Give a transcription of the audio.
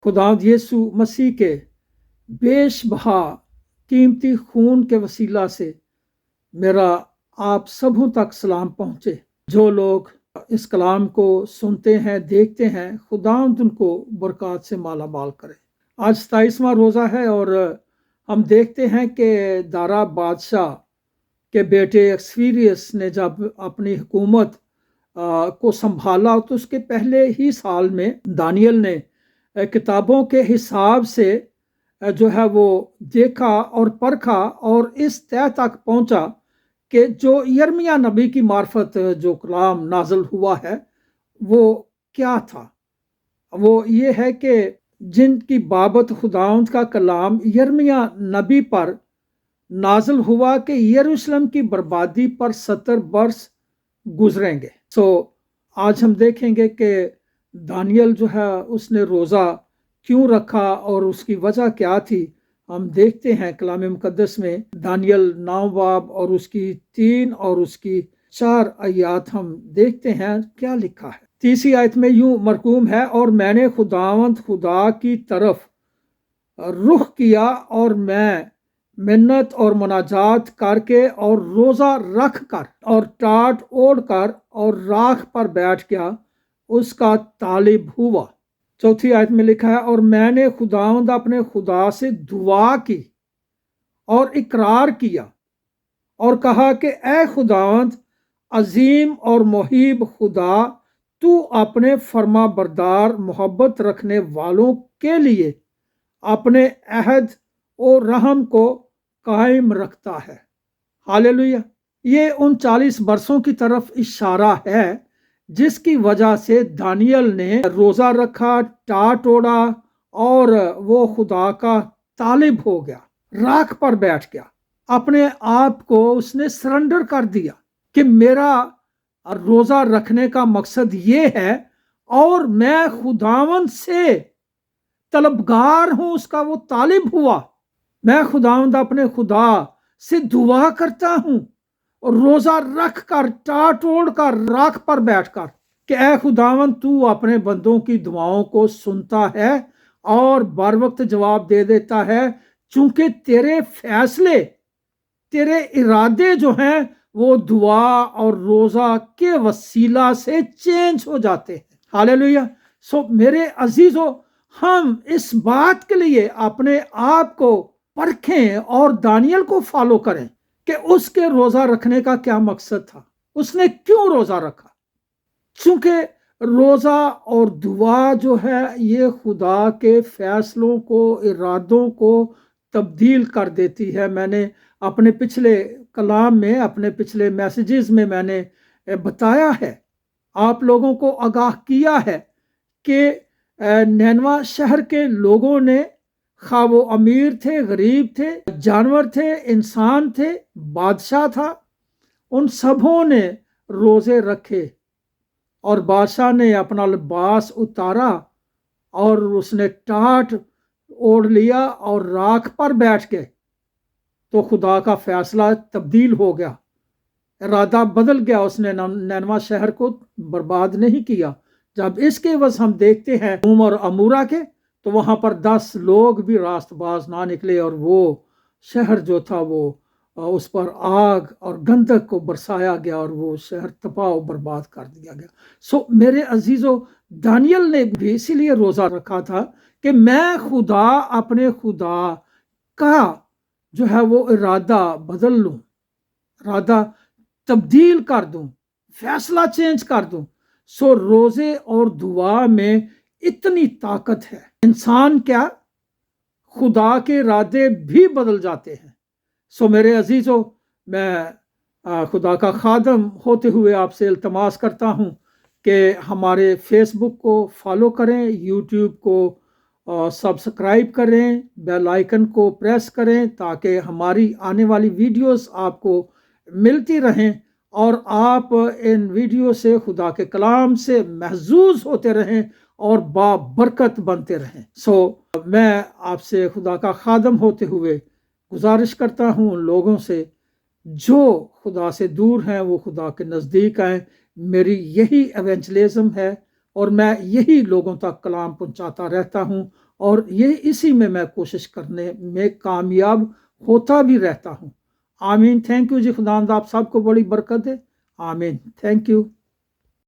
खुदावंद यीशु मसीह के बेश बहा कीमती खून के वसीला से मेरा आप सबों तक सलाम पहुँचे। जो लोग इस कलाम को सुनते हैं, देखते हैं, खुदावंद उनको बरकत से माला माल करे। आज 27वां रोज़ा है और हम देखते हैं कि दारा बादशाह के बेटे एक्सपीरियंस ने जब अपनी हुकूमत को संभाला तो उसके पहले ही साल में दानियल ने किताबों के हिसाब से जो है वो देखा और परखा और इस तय तक पहुंचा कि जो यर्मिया नबी की मार्फत जो कलाम नाजल हुआ है वो क्या था। वो ये है कि जिनकी बाबत खुदावंद का कलाम यर्मिया नबी पर नाजल हुआ कि यरूशलेम की बर्बादी पर 70 वर्ष गुजरेंगे। आज हम देखेंगे कि दानियल जो है उसने रोज़ा क्यों रखा और उसकी वजह क्या थी। हम देखते हैं कलाम मुकद्दस में दानियल 9 बाब और उसकी 3 और उसकी 4 आयत हम देखते हैं क्या लिखा है। तीसरी आयत में यूं मरकूम है, और मैंने खुदावंद खुदा की तरफ रुख किया और मैं मिन्नत और मुनाजात करके और रोज़ा रख कर और टाट ओढ़ कर और राख पर बैठ गया, उसका तालिब हुआ। चौथी आयत में लिखा है, और मैंने खुदावंद अपने खुदा से दुआ की और इकरार किया और कहा कि ए खुदावंद अजीम और मुहीब खुदा, तू अपने फर्मा बरदार मोहब्बत रखने वालों के लिए अपने अहद और रहम को कायम रखता है। हालेलुया। ये उन 40 बरसों की तरफ इशारा है जिसकी वजह से दानियल ने रोज़ा रखा, टाट ओढ़ा और वो खुदा का तालिब हो गया, राख पर बैठ गया। अपने आप को उसने सरेंडर कर दिया कि मेरा रोज़ा रखने का मकसद ये है और मैं खुदावंद से तलबगार हूं, उसका वो तालिब हुआ। मैं खुदावंद अपने खुदा से दुआ करता हूं और रोज़ा रख कर, टाट ओढ़ कर, राख पर बैठ कर कि ऐ खुदावंद तू अपने बंदों की दुआओं को सुनता है और बर वक्त जवाब दे देता है, चूंकि तेरे फैसले, तेरे इरादे जो हैं वो दुआ और रोज़ा के वसीला से चेंज हो जाते हैं। हालेलुया। मेरे अजीजों, हम इस बात के लिए अपने आप को परखें और दानियल को फॉलो करें कि उसके रोज़ा रखने का क्या मकसद था, उसने क्यों रोज़ा रखा। चूंकि रोज़ा और दुआ जो है ये खुदा के फैसलों को, इरादों को तब्दील कर देती है। मैंने अपने पिछले कलाम में, अपने पिछले मैसेजेस में मैंने बताया है, आप लोगों को आगाह किया है कि नैनवा शहर के लोगों ने, खा वो अमीर थे, गरीब थे, जानवर थे, इंसान थे, बादशाह था, उन सबों ने रोज़े रखे और बादशाह ने अपना लिबास उतारा और उसने टाट ओढ़ लिया और राख पर बैठ गए। तो खुदा का फैसला तब्दील हो गया, इरादा बदल गया। उसने नैनवा शहर को बर्बाद नहीं किया। जब इसके वजह हम देखते हैं और अमूरा के, तो वहां पर 10 लोग भी रास्तबाज ना निकले और वो शहर जो था वो उस पर आग और गंधक को बरसाया गया और वो शहर तबाह बर्बाद कर दिया गया। मेरे अजीजों, दानियल ने भी इसीलिए रोज़ा रखा था कि मैं खुदा, अपने खुदा का जो है वो इरादा बदल लूं, इरादा तब्दील कर दूं, फैसला चेंज कर दूं। रोज़े और दुआ में इतनी ताकत है। इंसान क्या, खुदा के इरादे भी बदल जाते हैं। मेरे अजीजों, मैं खुदा का खादम होते हुए आपसे इल्तमास करता हूं कि हमारे फेसबुक को फॉलो करें, यूट्यूब को सब्सक्राइब करें, बेल आइकन को प्रेस करें ताकि हमारी आने वाली वीडियोस आपको मिलती रहें और आप इन वीडियो से खुदा के कलाम से महजूज होते रहें और बाबरकत बनते रहें। मैं आपसे खुदा का खादम होते हुए गुजारिश करता हूँ उन लोगों से जो खुदा से दूर हैं वो खुदा के नज़दीक आएँ। मेरी यही एवेंजलिज्म है और मैं यही लोगों तक कलाम पहुँचाता रहता हूँ اور یہ اسی میں کوشش کرنے میں کامیاب ہوتا بھی رہتا ہوں۔ آمین۔ تھینک یو جی، خداوند آپ سب کو بڑی برکت دے۔ آمین۔ Thank you.